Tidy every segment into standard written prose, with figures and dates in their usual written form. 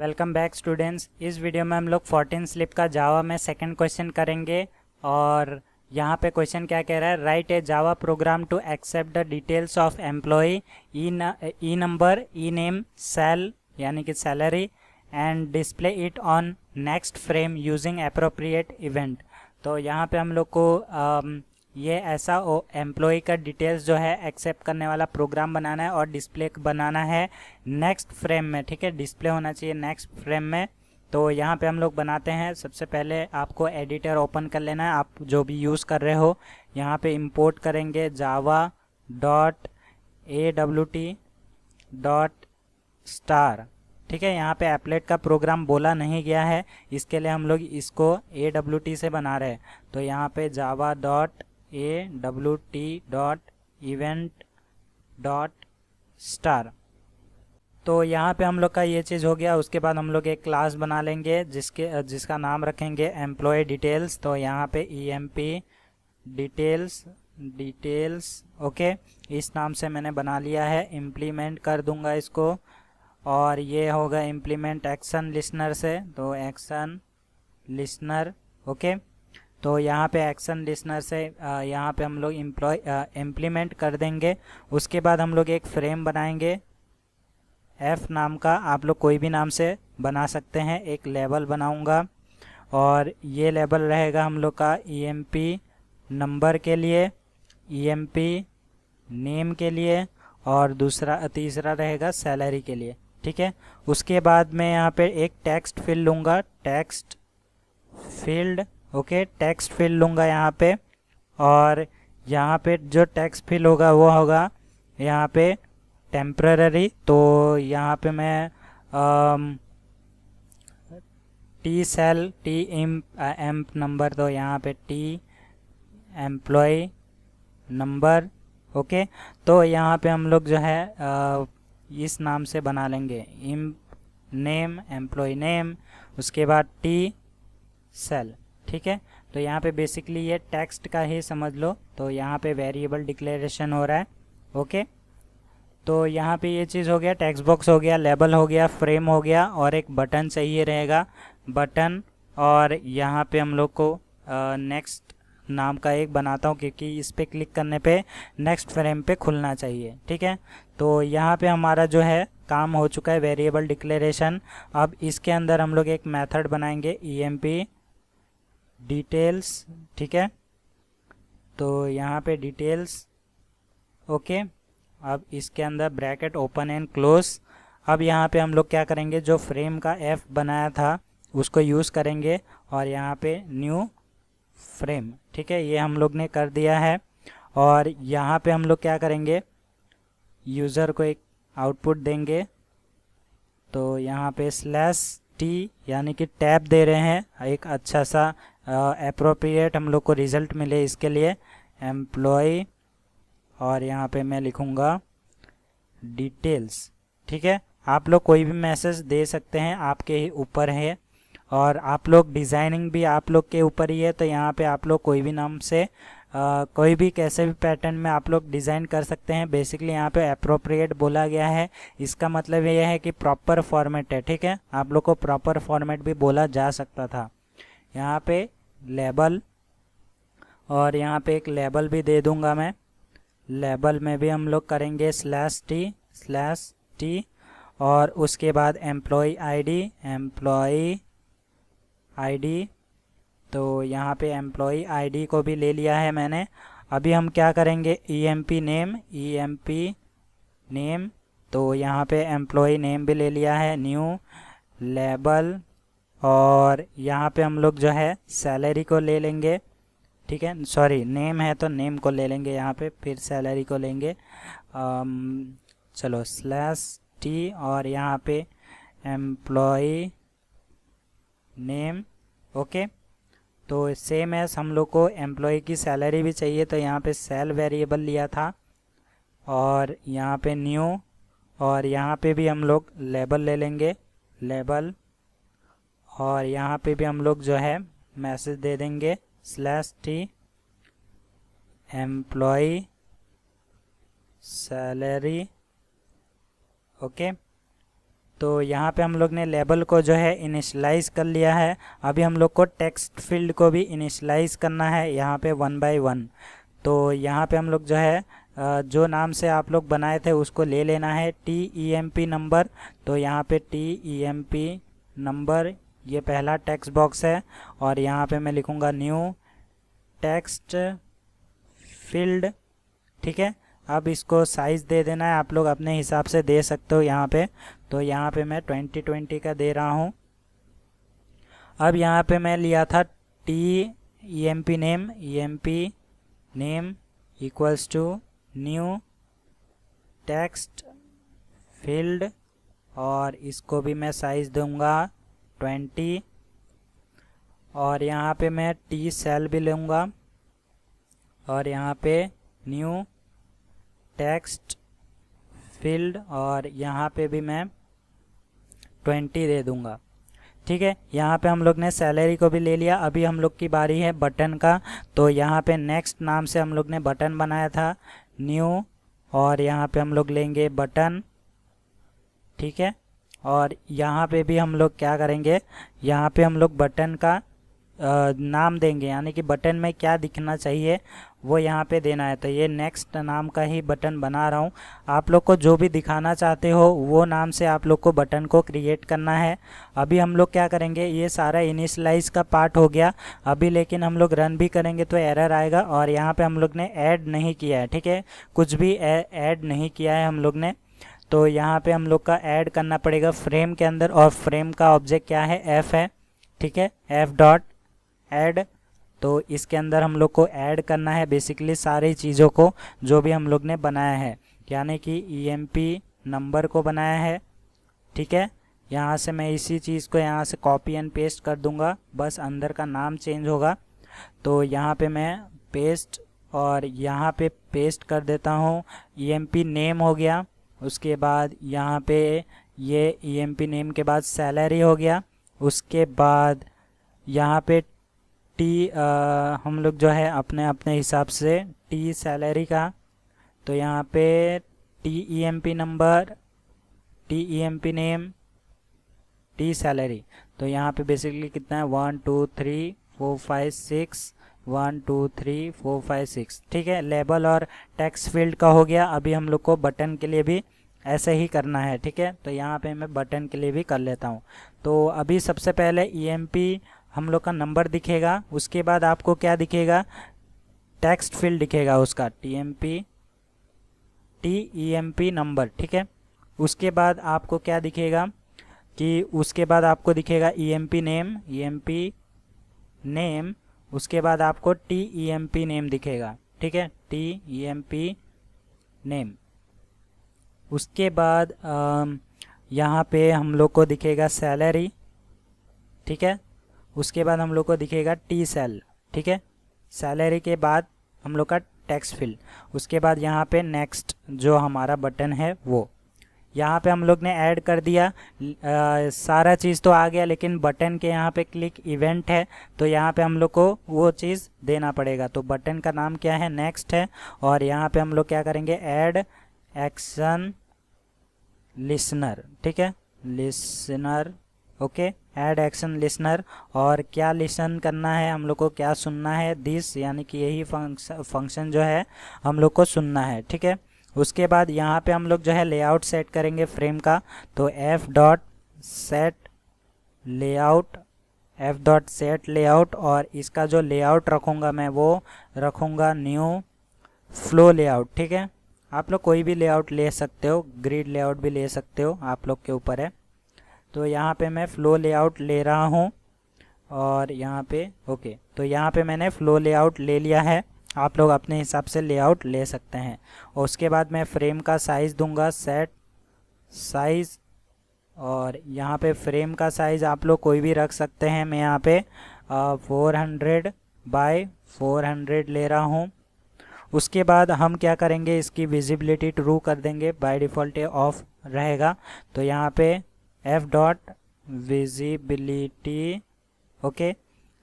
Welcome back students. इस video में हम लोग 14 स्लिप का जावा में सेकंड क्वेश्चन करेंगे। और यहाँ पे क्वेश्चन क्या कह रहा है, write a Java program to accept the details of employ E number E name sal यानी कि salary and display it on next frame using appropriate event. तो यहाँ पे हम लोग को ये ऐसा एम्प्लॉय का डिटेल्स जो है एक्सेप्ट करने वाला प्रोग्राम बनाना है और डिस्प्ले बनाना है नेक्स्ट फ्रेम में। ठीक है, डिस्प्ले होना चाहिए नेक्स्ट फ्रेम में। तो यहाँ पे हम लोग बनाते हैं। सबसे पहले आपको एडिटर ओपन कर लेना है, आप जो भी यूज़ कर रहे हो। यहाँ पे इंपोर्ट करेंगे java.awt.star। ठीक है, यहाँ पे एप्लेट का प्रोग्राम बोला नहीं गया है, इसके लिए हम लोग इसको AWT से बना रहे हैं। तो यहाँ पे java.awt.event.star। तो यहाँ पे हम लोग का ये चीज़ हो गया। उसके बाद हम लोग एक क्लास बना लेंगे जिसका नाम रखेंगे एम्प्लॉय डिटेल्स। तो यहाँ पे emp डिटेल्स ओके, इस नाम से मैंने बना लिया है। इम्प्लीमेंट कर दूंगा इसको, और ये होगा इम्प्लीमेंट एक्शन लिस्नर से। तो एक्शन लिस्नर ओके। तो यहाँ पे एक्शन लिस्नर से यहाँ पे हम लोग इम्प्लीमेंट कर देंगे। उसके बाद हम लोग एक फ्रेम बनाएंगे F नाम का, आप लोग कोई भी नाम से बना सकते हैं। एक लेबल बनाऊंगा और ये लेबल रहेगा हम लोग का emp नंबर के लिए, emp नेम के लिए, और तीसरा रहेगा सैलरी के लिए। ठीक है, उसके बाद मैं यहाँ पे एक टेक्स्ट फील्ड लूँगा, text field okay, text field लूँगा यहाँ पे। और यहाँ पे जो टेक्स्ट फील्ड होगा वो होगा यहाँ पे टेम्पररी। तो यहाँ पे मैं T sal T emp number, तो यहाँ पे टी एम्प्लॉय नंबर ओके। तो यहाँ पे हम लोग जो है इस नाम से बना लेंगे नेम एम्प्लॉय नेम, उसके बाद टी सेल। ठीक है, तो यहाँ पे बेसिकली ये टेक्स्ट का ही समझ लो। तो यहाँ पे वेरिएबल डिक्लेरेशन हो रहा है ओके। तो यहाँ पे ये चीज़ हो गया, टेक्स्ट बॉक्स हो गया, लेबल हो गया, फ्रेम हो गया, और एक बटन चाहिए रहेगा, बटन। और यहाँ पे हम लोग को नेक्स्ट नाम का एक बनाता हूँ, क्योंकि इस पर क्लिक करने पे नेक्स्ट फ्रेम पे खुलना चाहिए। ठीक है, तो यहाँ पे हमारा जो है काम हो चुका है, वेरिएबल डिक्लेरेशन। अब इसके अंदर हम लोग एक मेथड बनाएंगे emp डिटेल्स। ठीक है, तो यहाँ पे डिटेल्स ओके। अब इसके अंदर ब्रैकेट ओपन एंड क्लोज। अब यहाँ पे हम लोग क्या करेंगे, जो फ्रेम का F बनाया था उसको यूज़ करेंगे, और यहाँ पे न्यू फ्रेम। ठीक है, ये हम लोग ने कर दिया है। और यहाँ पे हम लोग क्या करेंगे, यूज़र को एक आउटपुट देंगे। तो यहाँ पे /t यानी कि टैब दे रहे हैं, एक अच्छा सा एप्रोप्रिएट हम लोग को रिज़ल्ट मिले, इसके लिए एम्प्लॉय, और यहाँ पे मैं लिखूँगा डिटेल्स। ठीक है, आप लोग कोई भी मैसेज दे सकते हैं, आपके ही ऊपर है। और आप लोग डिज़ाइनिंग भी आप लोग के ऊपर ही है। तो यहाँ पे आप लोग कोई भी नाम से कोई भी कैसे भी पैटर्न में आप लोग डिज़ाइन कर सकते हैं। बेसिकली यहाँ पे अप्रोप्रिएट बोला गया है, इसका मतलब ये है कि प्रॉपर फॉर्मेट है। ठीक है, आप लोग को प्रॉपर फॉर्मेट भी बोला जा सकता था। यहाँ पे लेबल, और यहाँ पे एक लेबल भी दे दूँगा मैं। लेबल में भी हम लोग करेंगे /t, और उसके बाद एम्प्लॉय आईडी। तो यहाँ पे एम्प्लॉय आईडी को भी ले लिया है मैंने। अभी हम क्या करेंगे, emp नेम। तो यहाँ पे एम्प्लॉय नेम भी ले लिया है, न्यू लेबल। और यहाँ पे हम लोग जो है सैलरी को ले लेंगे। ठीक है, सॉरी नेम है तो नेम को ले लेंगे यहाँ पे, फिर सैलरी को लेंगे। चलो /t, और यहाँ पे एम्प्लॉय नेम ओके। तो सेम एज हम लोग को एम्प्लॉय की सैलरी भी चाहिए, तो यहाँ पे सेल वेरिएबल लिया था, और यहाँ पे न्यू, और यहाँ पे भी हम लोग लेबल ले लेंगे, लेबल। और यहाँ पे भी हम लोग जो है मैसेज दे देंगे /t एम्प्लॉय सैलरी ओके। तो यहाँ पे हम लोग ने लेबल को जो है इनिशलाइज कर लिया है। अभी हम लोग को टेक्स्ट फील्ड को भी इनिशलाइज करना है यहाँ पे 1 बाय 1। तो यहाँ पे हम लोग जो है जो नाम से आप लोग बनाए थे उसको ले लेना है, TEMP नंबर। तो यहाँ पे TEMP नंबर ये पहला टेक्स्ट बॉक्स है, और यहाँ पे मैं लिखूँगा न्यू टेक्स्ट फील्ड, ठीक है। अब इसको साइज़ दे देना है, आप लोग अपने हिसाब से दे सकते हो यहाँ पे। तो यहाँ पे मैं 2020 का दे रहा हूँ। अब यहाँ पे मैं लिया था TEMP name, EMP name equals to new text field, और इसको भी मैं साइज़ दूंगा 20, और यहाँ पे मैं T सेल भी लूँगा, और यहाँ पे न्यू टेक्स्ट फील्ड, और यहाँ पे भी मैं 20 दे दूँगा, ठीक है। यहाँ पे हम लोग ने सैलरी को भी ले लिया। अभी हम लोग की बारी है बटन का। तो यहाँ पे नेक्स्ट नाम से हम लोग ने बटन बनाया था, न्यू, और यहाँ पे हम लोग लेंगे बटन, ठीक है। और यहाँ पे भी हम लोग क्या करेंगे, यहाँ पे हम लोग बटन का नाम देंगे, यानी कि बटन में क्या दिखना चाहिए वो यहाँ पे देना है। तो ये नेक्स्ट नाम का ही बटन बना रहा हूँ। आप लोग को जो भी दिखाना चाहते हो वो नाम से आप लोग को बटन को क्रिएट करना है। अभी हम लोग क्या करेंगे, ये सारा इनिशलाइज का पार्ट हो गया अभी, लेकिन हम लोग रन भी करेंगे तो एरर आएगा। और यहाँ पे हम लोग ने ऐड नहीं किया है, ठीक है, कुछ भी ऐड नहीं किया है हम लोग ने। तो यहाँ पे हम लोग का ऐड करना पड़ेगा फ्रेम के अंदर, और फ्रेम का ऑब्जेक्ट क्या है, एफ है, ठीक है, एफ डॉट ऐड। तो इसके अंदर हम लोग को ऐड करना है बेसिकली सारी चीज़ों को जो भी हम लोग ने बनाया है, यानी कि EMP नंबर को बनाया है, ठीक है। यहाँ से मैं इसी चीज़ को यहाँ से कॉपी एंड पेस्ट कर दूँगा, बस अंदर का नाम चेंज होगा। तो यहाँ पे मैं पेस्ट, और यहाँ पे पेस्ट कर देता हूँ, EMP नेम हो गया। उसके बाद यहाँ पे ये EMP नेम के बाद सैलरी हो गया। उसके बाद यहाँ पे हम लोग जो है अपने अपने हिसाब से T सैलरी का, तो यहाँ पे TEMP number, TEMP name, T salary. तो यहाँ पे बेसिकली कितना है, 1 2 3 4 5 6, 1 2 3 4 5 6, ठीक है। लेबल और टेक्स्ट फील्ड का हो गया। अभी हम लोग को बटन के लिए भी ऐसे ही करना है, ठीक है। तो यहाँ पे मैं बटन के लिए भी कर लेता हूँ। तो अभी सबसे पहले EMP हम लोग का नंबर दिखेगा, उसके बाद आपको क्या दिखेगा, टेक्स्ट फील्ड दिखेगा उसका, TEMP नंबर, ठीक है। उसके बाद आपको क्या दिखेगा कि उसके बाद आपको दिखेगा EMP नेम, उसके बाद आपको TEMP नेम दिखेगा, ठीक है, TEMP नेम। उसके बाद यहाँ पे हम लोग को दिखेगा सैलरी, ठीक है। उसके बाद हम लोग को दिखेगा T सेल, ठीक है। सैलरी के बाद हम लोग का टेक्स्ट फील्ड, उसके बाद यहाँ पे नेक्स्ट जो हमारा बटन है वो यहाँ पे हम लोग ने ऐड कर दिया। सारा चीज़ तो आ गया, लेकिन बटन के यहाँ पे क्लिक इवेंट है, तो यहाँ पे हम लोग को वो चीज़ देना पड़ेगा। तो बटन का नाम क्या है, नेक्स्ट है, और यहाँ पे हम लोग क्या करेंगे, ऐड एक्शन लिसनर, ठीक है, listener, okay, add action listener. और क्या लिसन करना है हम लोग को, क्या सुनना है, दिस, यानी कि यही फंक्शन जो है हम लोग को सुनना है, ठीक है। उसके बाद यहाँ पे हम लोग जो है लेआउट सेट करेंगे फ्रेम का। तो F डॉट सेट लेआउट, और इसका जो लेआउट रखूँगा मैं वो रखूँगा न्यू फ्लो लेआउट, ठीक है। आप लोग कोई भी लेआउट ले सकते हो, ग्रिड लेआउट भी ले सकते हो, आप लोग के ऊपर है। तो यहाँ पे मैं फ्लो लेआउट ले रहा हूँ, और यहाँ पे ओके, तो यहाँ पे मैंने फ्लो लेआउट ले लिया है। आप लोग अपने हिसाब से लेआउट ले सकते हैं। और उसके बाद मैं फ्रेम का साइज़ दूंगा, सेट साइज़, और यहाँ पे फ्रेम का साइज़ आप लोग कोई भी रख सकते हैं। मैं यहाँ पे 400 बाय 400 ले रहा हूँ। उसके बाद हम क्या करेंगे, इसकी विजिबिलिटी ट्रू कर देंगे, बाय डिफ़ॉल्ट ऑफ रहेगा। तो यहाँ पे F dot visibility, okay,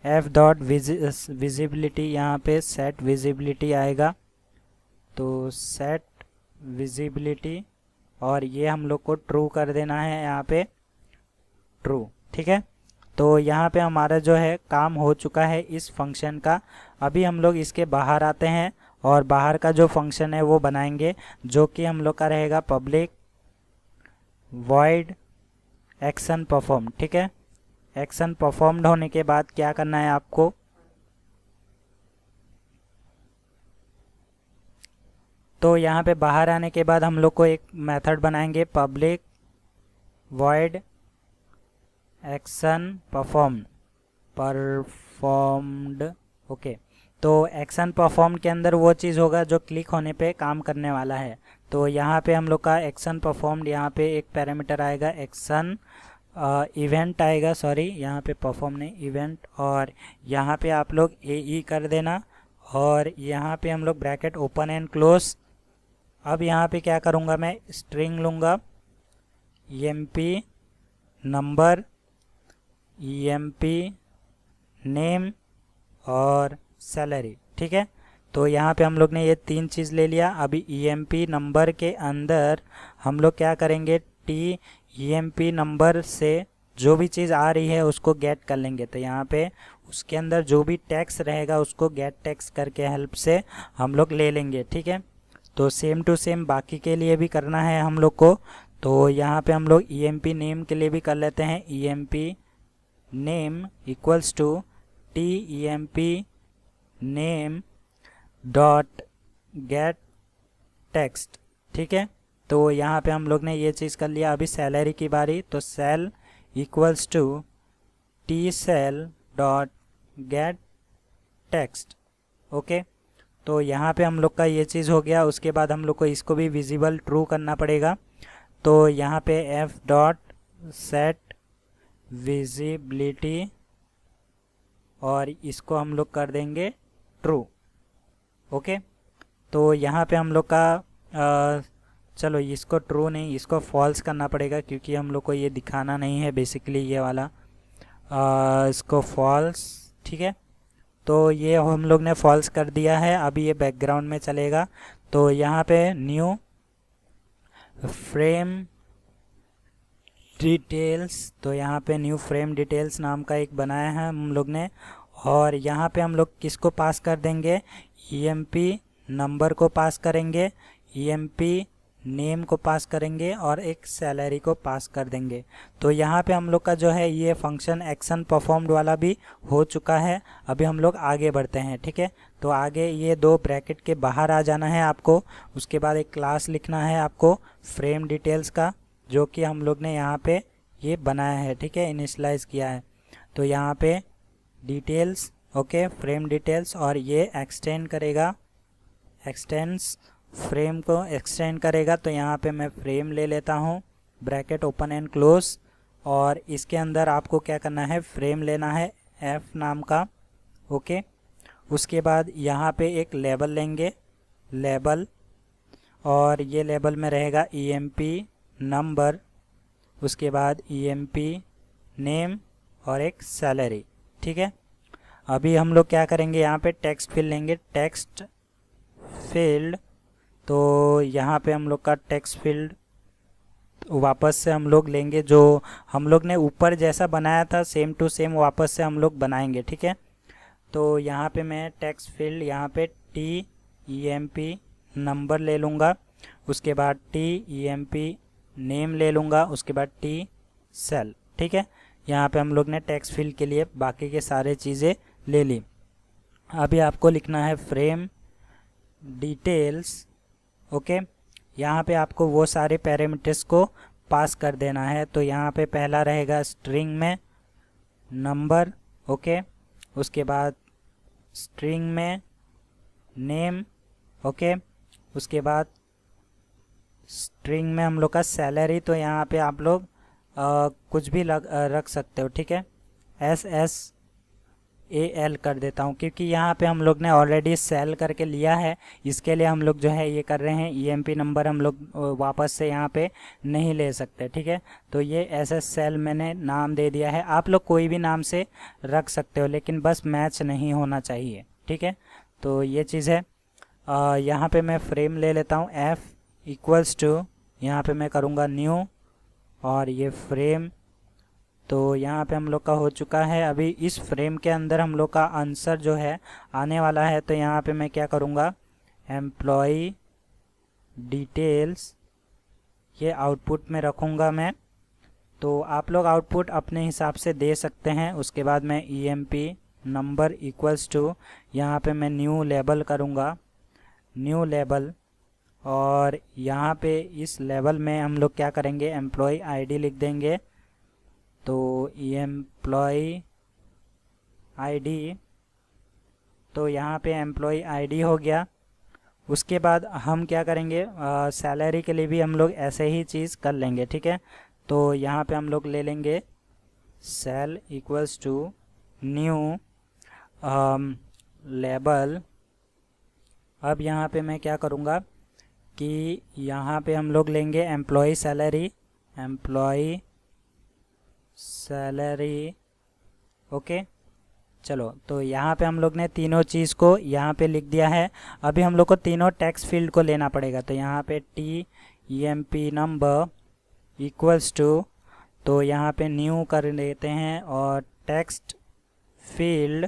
F dot visibility, यहाँ पे सेट विजिबिलिटी आएगा। तो सेट विजिबिलिटी, और ये हम लोग को ट्रू कर देना है यहाँ पे ट्रू। ठीक है, तो यहाँ पे हमारा जो है काम हो चुका है इस फंक्शन का। अभी हम लोग इसके बाहर आते हैं और बाहर का जो फंक्शन है वो बनाएंगे, जो कि हम लोग का रहेगा पब्लिक वॉइड एक्शन परफॉर्म। ठीक है, एक्शन परफॉर्म्ड होने के बाद क्या करना है आपको, तो यहाँ पे बाहर आने के बाद हम लोग को एक मेथड बनाएंगे public void action performed. Okay, तो एक्शन परफॉर्म के अंदर वो चीज़ होगा जो क्लिक होने पे काम करने वाला है। तो यहाँ पे हम लोग का एक्शन परफॉर्म्ड, यहाँ पे एक पैरामीटर आएगा एक्शन इवेंट आएगा, सॉरी यहाँ पे परफॉर्म नहीं इवेंट, और यहाँ पे आप लोग AE कर देना और यहाँ पे हम लोग ब्रैकेट ओपन एंड क्लोज। अब यहाँ पे क्या करूँगा, मैं स्ट्रिंग लूँगा EMP नंबर, EMP नेम और सैलरी। ठीक है, तो यहाँ पे हम लोग ने ये 3 चीज़ ले लिया। अभी EMP नंबर के अंदर हम लोग क्या करेंगे, EMP नंबर से जो भी चीज़ आ रही है उसको गेट कर लेंगे। तो यहाँ पे उसके अंदर जो भी टैक्स रहेगा उसको गेट टैक्स करके हेल्प से हम लोग ले लेंगे। ठीक है, तो सेम टू सेम बाकी के लिए भी करना है हम लोग को। तो यहाँ पे हम लोग EMP नेम के लिए भी कर लेते हैं, EMP name equals to TEMP name dot get text. ठीक है, तो यहाँ पे हम लोग ने ये चीज़ कर लिया। अभी सैलरी की बारी, तो sal equals to TSEL dot get text. Okay, तो यहाँ पे हम लोग का ये चीज़ हो गया। उसके बाद हम लोग को इसको भी विजिबल ट्रू करना पड़ेगा। तो यहाँ पे F डॉट सेट विजिबिलिटी और इसको हम लोग कर देंगे ट्रू। ओके, तो यहाँ पे हम लोग का चलो इसको ट्रू नहीं, इसको फॉल्स करना पड़ेगा क्योंकि हम लोग को ये दिखाना नहीं है बेसिकली ये वाला, इसको फॉल्स। ठीक है, तो ये हम लोग ने फॉल्स कर दिया है। अभी ये बैकग्राउंड में चलेगा। तो यहाँ पे न्यू फ्रेम डिटेल्स, तो यहाँ पे न्यू फ्रेम डिटेल्स नाम का एक बनाया है हम लोग ने, और यहाँ पे हम लोग किसको पास कर देंगे, EMP नंबर को पास करेंगे, EMP नेम को पास करेंगे और एक सैलरी को पास कर देंगे। तो यहाँ पे हम लोग का जो है ये फंक्शन एक्शन परफॉर्म्ड वाला भी हो चुका है। अभी हम लोग आगे बढ़ते हैं। ठीक है, तो आगे ये 2 ब्रैकेट के बाहर आ जाना है आपको। उसके बाद एक क्लास लिखना है आपको फ्रेम डिटेल्स का, जो कि हम लोग ने यहाँ पे ये बनाया है। ठीक है, इनिशलाइज किया है। तो यहाँ पे डिटेल्स, ओके, फ्रेम डिटेल्स, और ये एक्सटेंड करेगा, एक्सटेंड्स फ्रेम को एक्सटेंड करेगा। तो यहाँ पे मैं फ्रेम ले लेता हूँ, ब्रैकेट ओपन एंड क्लोज, और इसके अंदर आपको क्या करना है, फ्रेम लेना है F नाम का। ओके, उसके बाद यहाँ पे एक लेबल लेंगे, लेबल, और ये लेबल में रहेगा EMP नंबर, उसके बाद EMP नेम और एक सैलरी। ठीक है, अभी हम लोग क्या करेंगे, यहाँ पे टेक्स्ट फील्ड लेंगे, टेक्स्ट फील्ड। तो यहाँ पे हम लोग का टेक्स्ट फील्ड वापस से हम लोग लेंगे, जो हम लोग ने ऊपर जैसा बनाया था सेम टू सेम वापस से हम लोग बनाएंगे। ठीक है, तो यहाँ पे मैं टेक्स्ट फील्ड यहाँ पे TEMP नंबर ले लूँगा, उसके बाद TEMP नेम ले लूँगा, उसके बाद TSEL। ठीक है, यहाँ पे हम लोग ने टेक्स्ट फील्ड के लिए बाकी के सारे चीज़ें ले ली। अभी आपको लिखना है फ्रेम डिटेल्स। ओके, यहाँ पे आपको वो सारे पैरामीटर्स को पास कर देना है। तो यहाँ पे पहला रहेगा स्ट्रिंग में नंबर, ओके, उसके बाद स्ट्रिंग में नेम, ओके, उसके बाद स्ट्रिंग में हम लोग का सैलरी। तो यहाँ पे आप लोग कुछ भी रख सकते हो। ठीक है, SSAL कर देता हूँ क्योंकि यहाँ पे हम लोग ने ऑलरेडी सेल करके लिया है। इसके लिए हम लोग जो है ये कर रहे हैं, EMP नंबर हम लोग वापस से यहाँ पे नहीं ले सकते। ठीक है, तो ये SSAL मैंने नाम दे दिया है। आप लोग कोई भी नाम से रख सकते हो, लेकिन बस मैच नहीं होना चाहिए। ठीक है, तो ये चीज़ है। यहाँ पे मैं फ्रेम ले लेता हूँ, F इक्वल्स टू यहाँ पे मैं करूँगा न्यू और ये फ्रेम। तो यहाँ पे हम लोग का हो चुका है। अभी इस फ्रेम के अंदर हम लोग का आंसर जो है आने वाला है। तो यहाँ पे मैं क्या करूँगा, एम्प्लॉय डिटेल्स ये आउटपुट में रखूँगा मैं। तो आप लोग आउटपुट अपने हिसाब से दे सकते हैं। उसके बाद मैं emp नंबर इक्वल्स टू, यहाँ पे मैं न्यू लेबल करूँगा, न्यू लेबल। और यहाँ पे इस लेवल में हम लोग क्या करेंगे, एम्प्लॉय आईडी लिख देंगे। तो एम्प्लॉय आईडी, तो यहाँ पे एम्प्लॉय आईडी हो गया। उसके बाद हम क्या करेंगे, सैलरी के लिए भी हम लोग ऐसे ही चीज़ कर लेंगे, ठीक है। तो यहाँ पे हम लोग ले लेंगे sal equals to new label. अब यहाँ पे मैं क्या करूँगा कि यहाँ पे हम लोग लेंगे employ salary, employ salary, okay. चलो, तो यहाँ पे हम लोग ने तीनों चीज़ को यहाँ पे लिख दिया है। अभी हम लोग को तीनों टेक्स्ट फील्ड को लेना पड़ेगा। तो यहाँ पे emp नंबर इक्वल्स टू, तो यहाँ पे न्यू कर देते हैं और टेक्स्ट फील्ड,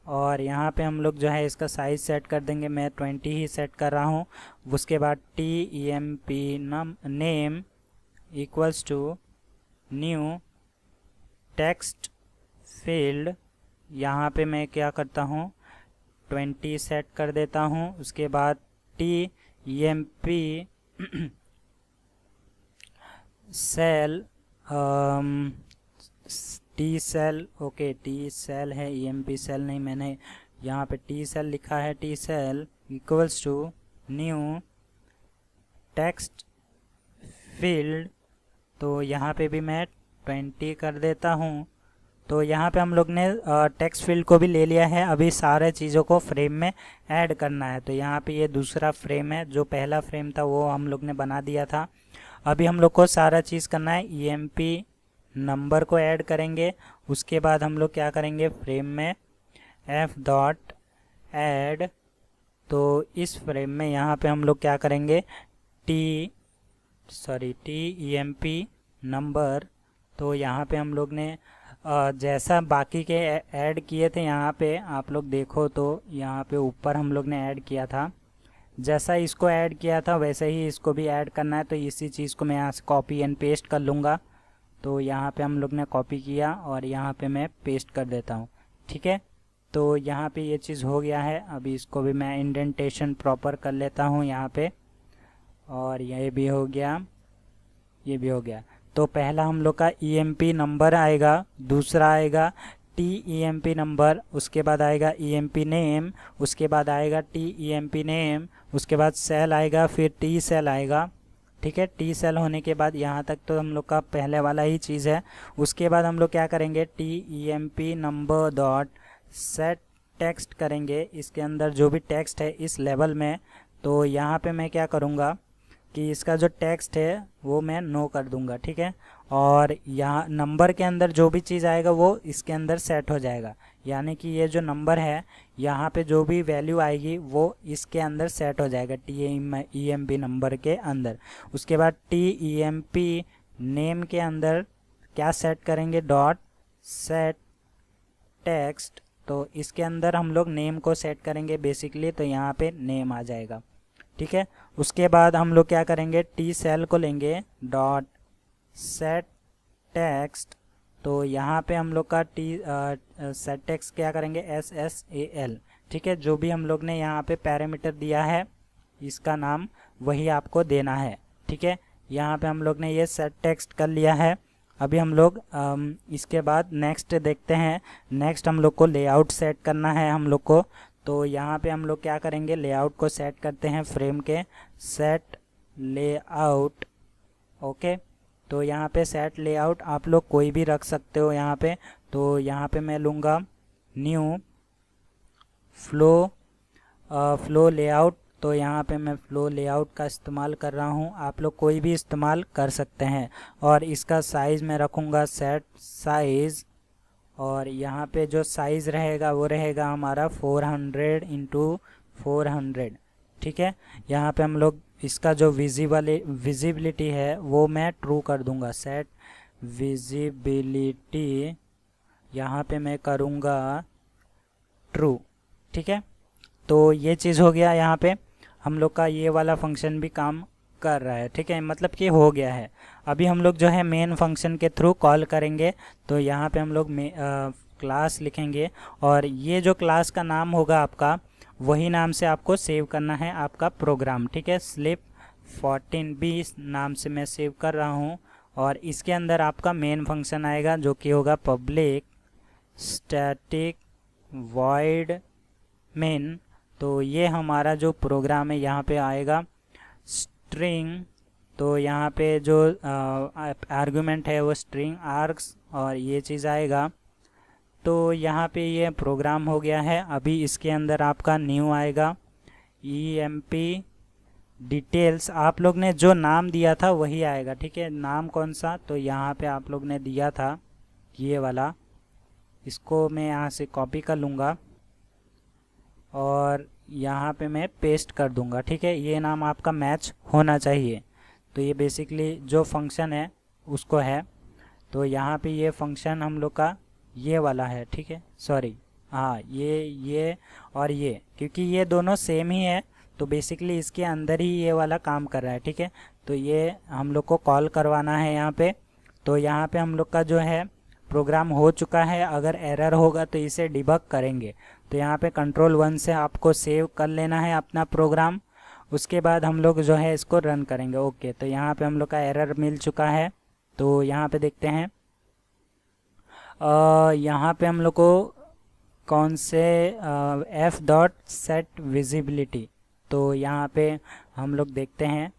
और यहाँ पे हम लोग जो है इसका साइज़ सेट कर देंगे। मैं 20 ही सेट कर रहा हूँ। उसके बाद emp name equals to new text field, यहाँ पे मैं क्या करता हूँ 20 सेट कर देता हूँ। उसके बाद emp sal, T sal, okay T sal है, emp सेल नहीं, मैंने यहाँ पे टी सेल लिखा है। T sal equals to new text field, तो यहाँ पे भी मैं 20 कर देता हूँ। तो यहाँ पे हम लोग ने टेक्स्ट फील्ड को भी ले लिया है। अभी सारे चीज़ों को फ्रेम में ऐड करना है। तो यहाँ पे ये दूसरा फ्रेम है, जो पहला फ्रेम था वो हम लोग ने बना दिया था। अभी हम लोग को सारा चीज़ करना है, emp नंबर को ऐड करेंगे। उसके बाद हम लोग क्या करेंगे, फ्रेम में f डॉट ऐड, तो इस फ्रेम में यहाँ पे हम लोग क्या करेंगे, emp नंबर। तो यहाँ पे हम लोग ने जैसा बाकी के ऐड किए थे, यहाँ पे आप लोग देखो तो यहाँ पे ऊपर हम लोग ने ऐड किया था, जैसा इसको ऐड किया था वैसे ही इसको भी ऐड करना है। तो इसी चीज़ को मैं यहाँ से कॉपी एंड पेस्ट कर लूँगा। तो यहाँ पे हम लोग ने कॉपी किया और यहाँ पे मैं पेस्ट कर देता हूँ, ठीक है। तो यहाँ पे ये चीज़ हो गया है। अभी इसको भी मैं इंडेंटेशन प्रॉपर कर लेता हूँ यहाँ पे, और ये भी हो गया, ये भी हो गया। तो पहला हम लोग का emp नंबर आएगा, दूसरा आएगा emp नंबर, उसके बाद आएगा emp नेम, उसके बाद आएगा emp नेम, उसके बाद सेल आएगा, फिर सेल आएगा, ठीक है। सेल होने के बाद यहाँ तक तो हम लोग का पहले वाला ही चीज़ है। उसके बाद हम लोग क्या करेंगे, emp number dot set text करेंगे, इसके अंदर जो भी टेक्स्ट है इस लेवल में। तो यहाँ पे मैं क्या करूँगा कि इसका जो टेक्स्ट है वो मैं नो कर दूंगा, ठीक है। और यहाँ नंबर के अंदर जो भी चीज़ आएगा वो इसके अंदर सेट हो जाएगा, यानी कि ये जो नंबर है यहाँ पे जो भी वैल्यू आएगी वो इसके अंदर सेट हो जाएगा, emp नंबर के अंदर। उसके बाद emp नेम के अंदर क्या सेट करेंगे, डॉट सेट टेक्स्ट। तो इसके अंदर हम लोग नेम को सेट करेंगे बेसिकली, तो यहाँ पे नेम आ जाएगा, ठीक है। उसके बाद हम लोग क्या करेंगे, सेल को लेंगे, डॉट सेट टेक्स्ट। तो यहाँ पे हम लोग का सेट टेक्स्ट क्या करेंगे, SSAL, ठीक है। जो भी हम लोग ने यहाँ पे पैरामीटर दिया है इसका नाम वही आपको देना है, ठीक है। यहाँ पे हम लोग ने ये सेट टेक्स्ट कर लिया है। अभी हम लोग इसके बाद नेक्स्ट देखते हैं। नेक्स्ट हम लोग को लेआउट सेट करना है हम लोग को। तो यहाँ पे हम लोग क्या करेंगे, लेआउट को सेट करते हैं फ्रेम के, सेट लेआउट, ओके। तो यहाँ पे सेट लेआउट आप लोग कोई भी रख सकते हो यहाँ पे। तो यहाँ पे मैं लूँगा न्यू फ्लो लेआउट। तो यहाँ पे मैं फ्लो लेआउट का इस्तेमाल कर रहा हूँ, आप लोग कोई भी इस्तेमाल कर सकते हैं। और इसका साइज़ मैं रखूँगा सेट साइज़, और यहाँ पे जो साइज़ रहेगा वो रहेगा हमारा 400 × 400, ठीक है। यहाँ पे हम लोग इसका जो विजिबिलिटी है वो मैं ट्रू कर दूंगा। सेट विजिबिलिटी यहाँ पे मैं करूँगा ट्रू। ठीक है, तो ये चीज़ हो गया। यहाँ पे हम लोग का ये वाला फंक्शन भी काम कर रहा है। ठीक है, मतलब कि हो गया है। अभी हम लोग जो है मेन फंक्शन के थ्रू कॉल करेंगे। तो यहाँ पे हम लोग क्लास लिखेंगे और ये जो क्लास का नाम होगा आपका, वही नाम से आपको सेव करना है आपका प्रोग्राम। ठीक है, स्लिप 14b नाम से मैं सेव कर रहा हूँ और इसके अंदर आपका मेन फंक्शन आएगा जो कि होगा पब्लिक स्टैटिक वॉइड मेन। तो ये हमारा जो प्रोग्राम है यहाँ पे आएगा स्ट्रिंग। तो यहाँ पे जो आर्गुमेंट है वो स्ट्रिंग आर्ग्स और ये चीज़ आएगा। तो यहाँ पे ये प्रोग्राम हो गया है। अभी इसके अंदर आपका न्यू आएगा emp डिटेल्स। आप लोग ने जो नाम दिया था वही आएगा। ठीक है, नाम कौन सा, तो यहाँ पे आप लोग ने दिया था ये वाला। इसको मैं यहाँ से कॉपी कर लूँगा और यहाँ पे मैं पेस्ट कर दूँगा। ठीक है, ये नाम आपका मैच होना चाहिए। तो ये बेसिकली जो फंक्शन है उसको है। तो यहाँ पे ये फंक्शन हम लोग का ये वाला है। ठीक है, सॉरी, हाँ, ये और ये, क्योंकि ये दोनों सेम ही है तो बेसिकली इसके अंदर ही ये वाला काम कर रहा है। ठीक है, तो ये हम लोग को कॉल करवाना है यहाँ पे। तो यहाँ पे हम लोग का जो है प्रोग्राम हो चुका है। अगर एरर होगा तो इसे डिबग करेंगे। तो यहाँ पे Ctrl+1 से आपको सेव कर लेना है अपना प्रोग्राम। उसके बाद हम लोग जो है इसको रन करेंगे। ओके, तो यहाँ पे हम लोग का एरर मिल चुका है। तो यहाँ पे देखते हैं यहाँ पे हम लोग को कौन से f.set visibility। तो यहाँ पे हम लोग देखते हैं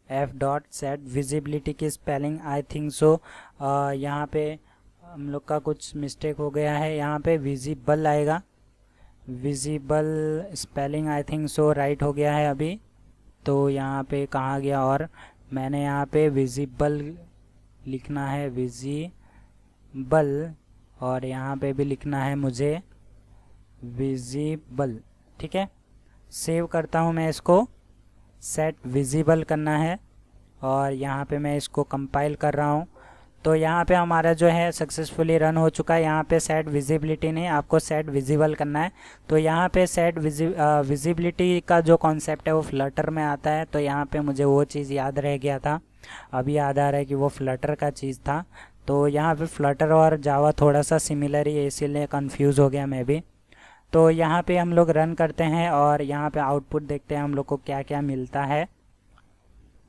f.set visibility की स्पेलिंग आई थिंक सो यहाँ पे हम लोग का कुछ मिस्टेक हो गया है। यहाँ पे विजिबल आएगा, visible spelling I think so right हो गया है अभी। तो यहाँ पे कहाँ गया, और मैंने यहाँ पे विजिबल लिखना है, विजिबल, और यहाँ पे भी लिखना है मुझे विजिबल। ठीक है, सेव करता हूँ मैं इसको। सेट विजिबल करना है और यहाँ पे मैं इसको कंपाइल कर रहा हूँ। तो यहाँ पे हमारा जो है सक्सेसफुली रन हो चुका है। यहाँ पे सेट विजिबिलिटी नहीं, आपको सेट विजिबल करना है। तो यहाँ पे सेट विजिबिलिटी का जो कॉन्सेप्ट है वो फ्लटर में आता है। तो यहाँ पे मुझे वो चीज़ याद रह गया था, अभी याद आ रहा है कि वो फ्लटर का चीज़ था। तो यहाँ पे फ्लटर और जावा थोड़ा सा सिमिलर ही है, इसीलिए कंफ्यूज हो गया मैं भी। तो यहाँ पे हम लोग रन करते हैं और यहाँ पे आउटपुट देखते हैं हम लोग को क्या क्या मिलता है।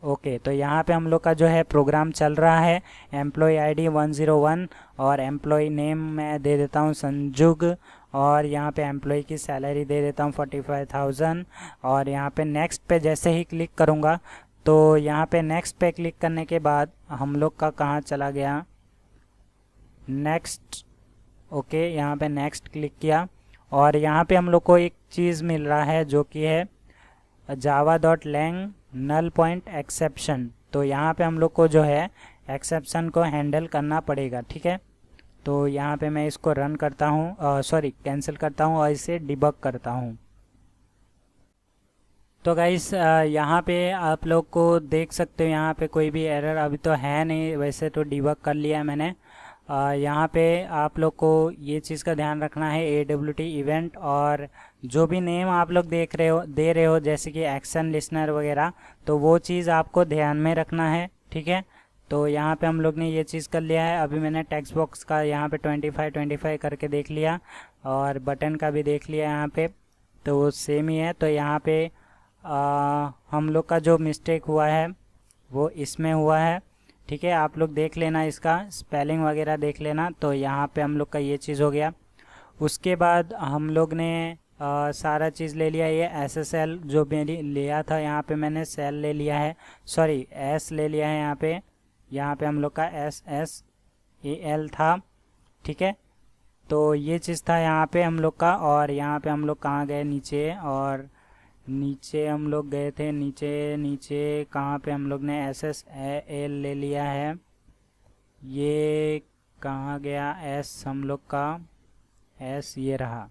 ओके, तो यहाँ पे हम लोग का जो है प्रोग्राम चल रहा है। एम्प्लॉय आईडी 101 और एम्प्लॉय नेम मैं दे देता हूँ संजुग, और यहाँ पे एम्प्लॉय की सैलरी दे देता हूँ 45,000। और यहाँ पे नेक्स्ट पे जैसे ही क्लिक करूँगा तो यहाँ पे नेक्स्ट पे क्लिक करने के बाद हम लोग का कहाँ चला गया, नेक्स्ट। ओके, यहाँ पे नेक्स्ट क्लिक किया और यहाँ पे हम लोग को एक चीज़ मिल रहा है जो कि है java.lang null point exception। तो यहाँ पे हम लोग को जो है एक्सेप्शन को हैंडल करना पड़ेगा। ठीक है, तो यहाँ पे मैं इसको रन करता हूँ, सॉरी कैंसिल करता हूँ और इसे डिबग करता हूँ। तो गाइस यहाँ पे आप लोग को देख सकते हो यहाँ पे कोई भी एरर अभी तो है नहीं, वैसे तो डिबग कर लिया है मैंने। यहाँ पे आप लोग को ये चीज़ का ध्यान रखना है AWT इवेंट, और जो भी नेम आप लोग दे रहे हो जैसे कि एक्शन लिसनर वगैरह, तो वो चीज़ आपको ध्यान में रखना है। ठीक है, तो यहाँ पे हम लोग ने ये चीज़ कर लिया है। अभी मैंने टेक्स्ट बॉक्स का यहाँ पे 25 करके देख लिया और बटन का भी देख लिया यहाँ पे, तो वो सेम ही है। तो यहाँ पे हम लोग का जो मिस्टेक हुआ है वो इसमें हुआ है। ठीक है, आप लोग देख लेना, इसका स्पेलिंग वगैरह देख लेना। तो यहाँ पे हम लोग का ये चीज़ हो गया। उसके बाद हम लोग ने सारा चीज़ ले लिया। ये SSL जो मेरी लिया था, यहाँ पे मैंने सेल ले लिया है, सॉरी S ले लिया है यहाँ पे हम लोग का SSAL था। ठीक है, तो ये चीज़ था यहाँ पे हम लोग का। और यहाँ पे हम लोग कहाँ गए, नीचे, और नीचे हम लोग गए थे, नीचे कहाँ पे हम लोग ने SSAL ले लिया है। ये कहाँ गया S, हम लोग का S ये रहा।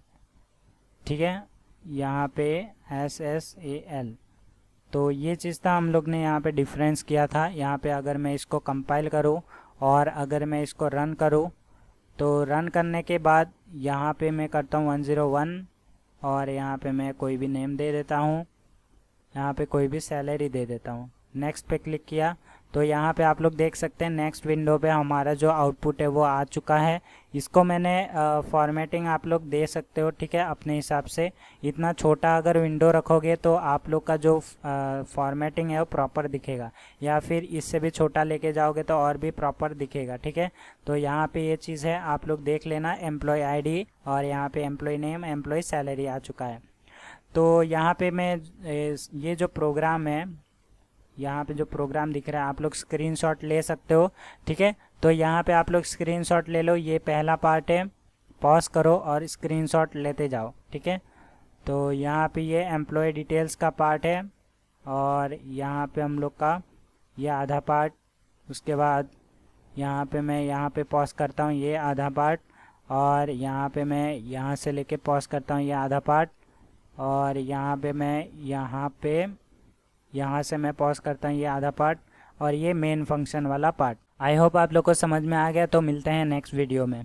ठीक है, यहाँ पे SSAL। तो ये चीज़ था हम लोग ने यहाँ पे डिफरेंस किया था। यहाँ पे अगर मैं इसको कंपाइल करूँ और अगर मैं इसको रन करूँ, तो रन करने के बाद यहाँ पे मैं करता हूँ 101 और यहाँ पे मैं कोई भी नेम दे देता हूँ, यहाँ पे कोई भी सैलरी दे देता हूँ। नेक्स्ट पे क्लिक किया तो यहाँ पे आप लोग देख सकते हैं नेक्स्ट विंडो पे हमारा जो आउटपुट है वो आ चुका है। इसको मैंने फॉर्मेटिंग आप लोग दे सकते हो, ठीक है, अपने हिसाब से। इतना छोटा अगर विंडो रखोगे तो आप लोग का जो फॉर्मेटिंग है वो प्रॉपर दिखेगा, या फिर इससे भी छोटा लेके जाओगे तो और भी प्रॉपर दिखेगा, ठीक है। तो यहाँ पे ये चीज़ है, आप लोग देख लेना। एम्प्लॉय आईडी और यहाँ पे एम्प्लॉय नेम, एम्प्लॉय सैलरी आ चुका है। तो यहाँ पे मैं ये जो प्रोग्राम है, यहाँ पे जो प्रोग्राम दिख रहा है आप लोग स्क्रीनशॉट ले सकते हो, ठीक है। तो यहाँ पे आप लोग स्क्रीनशॉट ले लो, ये पहला पार्ट है, पॉज करो और स्क्रीनशॉट लेते जाओ, ठीक है। तो यहाँ पे ये एम्प्लॉय डिटेल्स का पार्ट है और यहाँ पे हम लोग का ये आधा पार्ट। उसके बाद यहाँ पे मैं यहाँ पे पॉज करता हूँ, ये आधा पार्ट, और यहाँ पे मैं यहाँ से लेके पॉज करता हूँ, ये आधा पार्ट, और यहाँ पे मैं यहाँ से मैं पॉज करता हूँ, ये आधा पार्ट, और ये मेन फंक्शन वाला पार्ट। आई होप आप लोग को समझ में आ गया। तो मिलते हैं नेक्स्ट वीडियो में।